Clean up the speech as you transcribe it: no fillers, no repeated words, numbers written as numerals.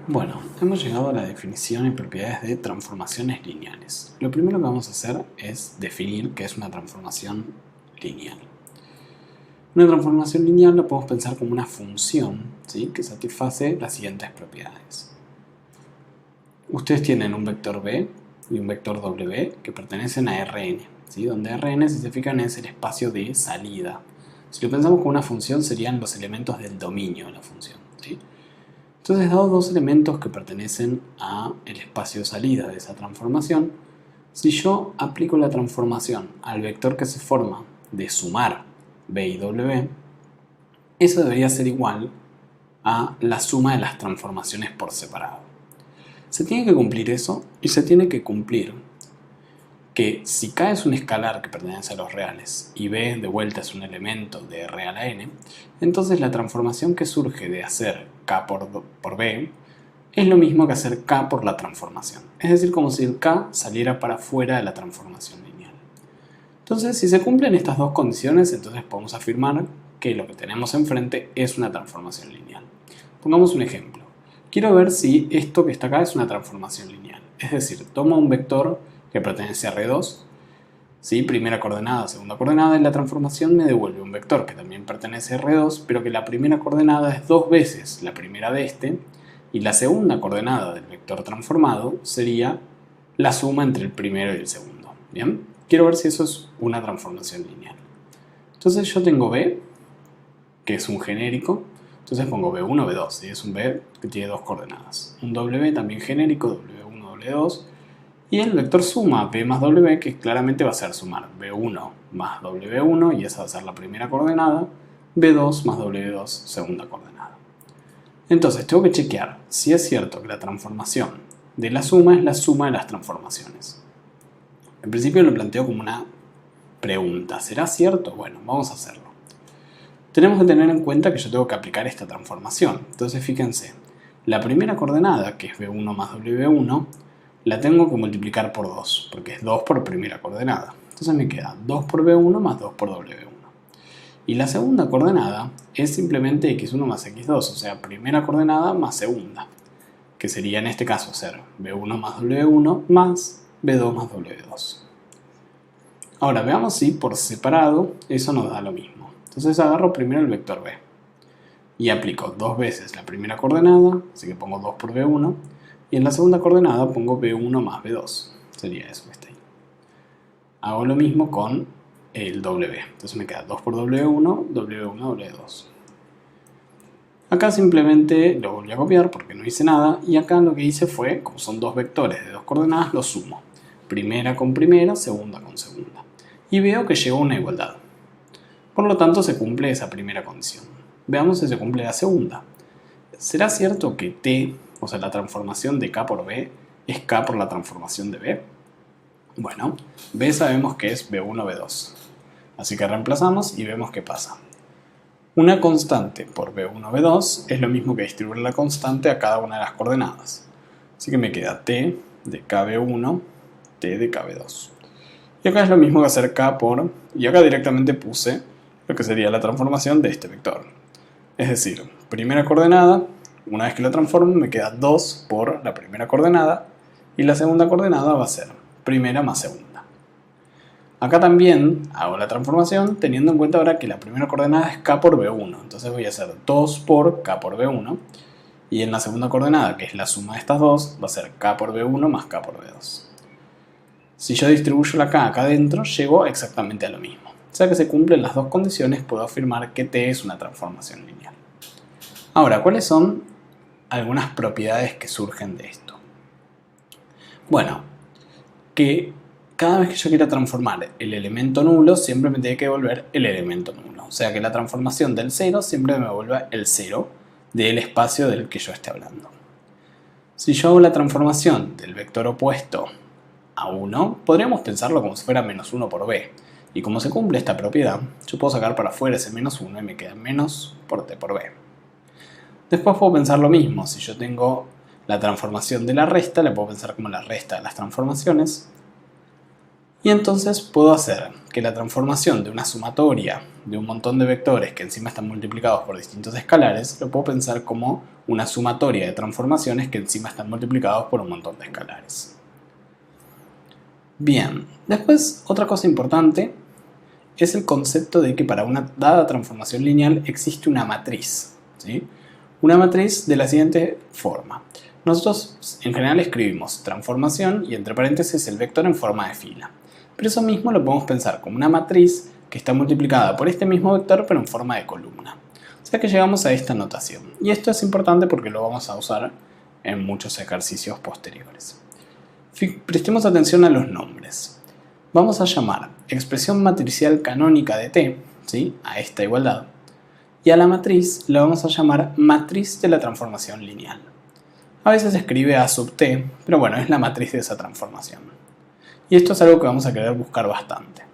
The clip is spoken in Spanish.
Bueno, hemos llegado a la definición y propiedades de transformaciones lineales. Lo primero que vamos a hacer es definir qué es una transformación lineal. Una transformación lineal la podemos pensar como una función, ¿sí?, que satisface las siguientes propiedades. Ustedes tienen un vector b y un vector w que pertenecen a Rn, ¿sí?, donde Rn, si se fijan, es el espacio de salida. Si lo pensamos como una función, serían los elementos del dominio de la función, ¿sí? Entonces, dados dos elementos que pertenecen al espacio de salida de esa transformación, si yo aplico la transformación al vector que se forma de sumar b y w, eso debería ser igual a la suma de las transformaciones por separado. Se tiene que cumplir eso y se tiene que cumplir que si k es un escalar que pertenece a los reales y b de vuelta es un elemento de real a n, entonces la transformación que surge de hacer k por b es lo mismo que hacer k por la transformación. Es decir, como si el k saliera para fuera de la transformación lineal. Entonces, si se cumplen estas dos condiciones, entonces podemos afirmar que lo que tenemos enfrente es una transformación lineal. Pongamos un ejemplo. Quiero ver si esto que está acá es una transformación lineal. Es decir, tomo un vector que pertenece a R2, ¿sí?, primera coordenada, segunda coordenada, y la transformación me devuelve un vector que también pertenece a R2, pero que la primera coordenada es dos veces la primera de este, y la segunda coordenada del vector transformado sería la suma entre el primero y el segundo. ¿Bien? Quiero ver si eso es una transformación lineal. Entonces yo tengo B, que es un genérico, entonces pongo B1, B2, y es un B que tiene dos coordenadas. Un W también genérico, W1, W2, y el vector suma B más W, que claramente va a ser sumar B1 más W1, y esa va a ser la primera coordenada, B2 más W2, segunda coordenada. Entonces tengo que chequear si es cierto que la transformación de la suma es la suma de las transformaciones. En principio lo planteo como una pregunta. ¿Será cierto? Bueno, vamos a hacerlo. Tenemos que tener en cuenta que yo tengo que aplicar esta transformación. Entonces fíjense, la primera coordenada, que es B1 más W1, la tengo que multiplicar por 2, porque es 2 por primera coordenada. Entonces me queda 2 por B1 más 2 por W1. Y la segunda coordenada es simplemente x1 más x2, o sea, primera coordenada más segunda, que sería en este caso ser B1 más W1 más B2 más W2. Ahora veamos si por separado eso nos da lo mismo. Entonces agarro primero el vector B y aplico dos veces la primera coordenada, así que pongo 2 por B1, y en la segunda coordenada pongo B1 más B2, sería eso que está ahí. Hago lo mismo con el W, entonces me queda 2 por W1, W1, W2. Acá simplemente lo volví a copiar porque no hice nada, y acá lo que hice fue, como son dos vectores de dos coordenadas, los sumo. Primera con primera, segunda con segunda. Y veo que llegó a una igualdad. Por lo tanto, se cumple esa primera condición. Veamos si se cumple la segunda. ¿Será cierto que T, o sea, la transformación de K por B, es K por la transformación de B? Bueno, B sabemos que es B1, B2. Así que reemplazamos y vemos qué pasa. Una constante por B1, B2 es lo mismo que distribuir la constante a cada una de las coordenadas. Así que me queda T de KB1, T de KB2. Y acá es lo mismo que hacer K por... y acá directamente puse lo que sería la transformación de este vector. Es decir, primera coordenada, una vez que lo transformo me queda 2 por la primera coordenada, y la segunda coordenada va a ser primera más segunda. Acá también hago la transformación teniendo en cuenta ahora que la primera coordenada es K por B1. Entonces voy a hacer 2 por K por B1. Y en la segunda coordenada, que es la suma de estas dos, va a ser K por B1 más K por B2. Si yo distribuyo la K acá adentro, llego exactamente a lo mismo. O sea que se cumplen las dos condiciones, puedo afirmar que T es una transformación lineal. Ahora, ¿cuáles son algunas propiedades que surgen de esto? Bueno, que cada vez que yo quiera transformar el elemento nulo, siempre me tiene que devolver el elemento nulo. O sea que la transformación del 0 siempre me devuelve el 0 del espacio del que yo esté hablando. Si yo hago la transformación del vector opuesto a 1, podríamos pensarlo como si fuera menos 1 por b. Y como se cumple esta propiedad, yo puedo sacar para afuera ese menos 1 y me queda menos por t por b. Después puedo pensar lo mismo. Si yo tengo la transformación de la resta, la puedo pensar como la resta de las transformaciones. Y entonces puedo hacer que la transformación de una sumatoria de un montón de vectores que encima están multiplicados por distintos escalares, lo puedo pensar como una sumatoria de transformaciones que encima están multiplicados por un montón de escalares. Bien, después otra cosa importante es el concepto de que para una dada transformación lineal existe una matriz, ¿sí? Una matriz de la siguiente forma. Nosotros en general escribimos transformación y entre paréntesis el vector en forma de fila. Pero eso mismo lo podemos pensar como una matriz que está multiplicada por este mismo vector pero en forma de columna. O sea que llegamos a esta notación. Y esto es importante porque lo vamos a usar en muchos ejercicios posteriores. Prestemos atención a los nombres. Vamos a llamar expresión matricial canónica de T, ¿sí?, a esta igualdad. Y a la matriz la vamos a llamar matriz de la transformación lineal. A veces se escribe A sub T, pero bueno, es la matriz de esa transformación. Y esto es algo que vamos a querer buscar bastante.